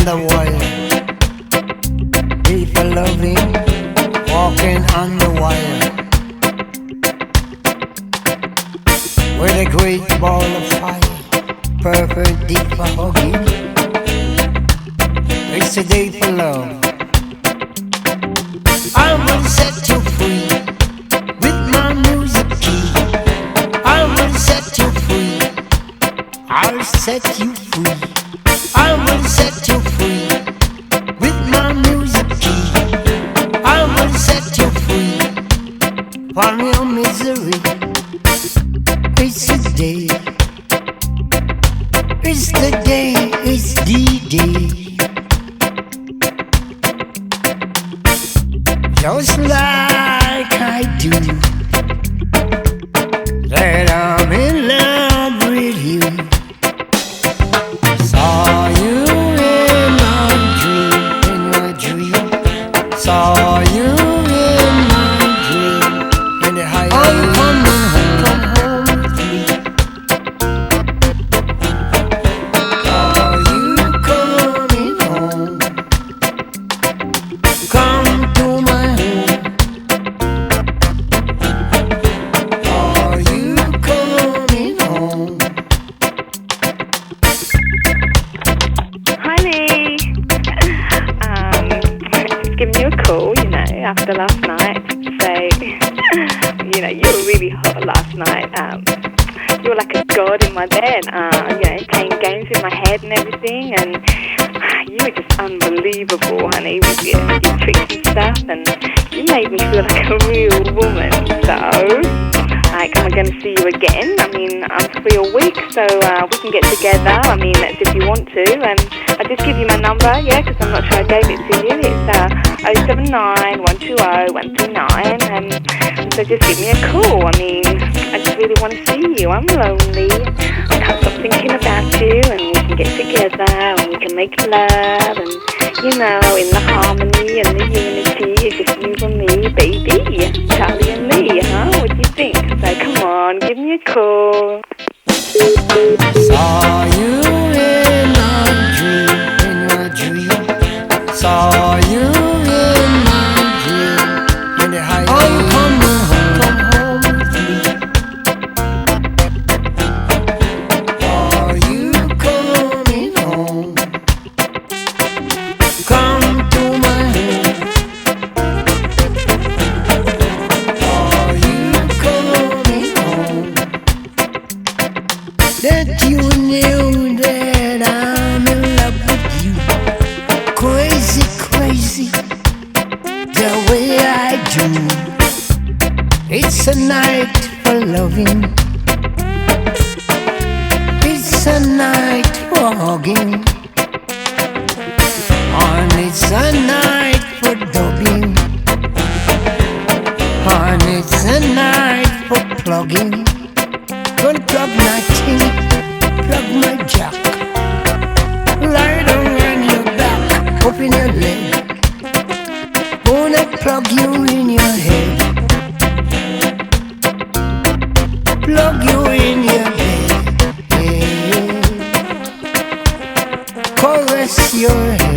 the wire. People loving, walking on the wire. With a great ball of fire, perfect deep for hugging. It's a day for love. I will set you free with my music key. I will set you free. I'll set you free. I will set you free with my music key. I will set you free from your misery. It's the day. It's the day. It's the day. Just like I do, that I'm in love with you. Saw you in my dream. Saw you in my dream. In the high come home with me. Saw you coming home. Come to my home. Are you coming home? Honey, just giving you a call, after last night to say, you were really hot last night. You were like a god in my bed, playing games in my head and everything, and you were just unbelievable, honey, with your tricks and stuff, and you made me feel like a real woman. So, am I going to see you again? I mean, I'm free all week, so we can get together. I mean, that's if you want to. And I'll just give you my number, because I'm not sure I gave it to you. It's 079 120 129. So just give me a call. I mean, I just really want to see you. I'm lonely. I can't stop thinking about you, and we can get together, and we can make love, and, in the harmony and the unity, it's just you and me, baby. Charlie and me, huh? What do you think? So come on, give me a call. Saw you in my dream. Saw you in my dream. In the high come home with me. Are you coming home? Come to my home. Are you coming home? That you knew that I'm in love with you. Crazy, crazy, the way I do. It's a night for loving. It's a night for hugging. And it's a night for dubbing. And it's a night for plugging. Don't plug nothing, plug my jack. Lie down on your back, open your leg. Wanna plug you in your head. Plug you in your bed. Caress your head.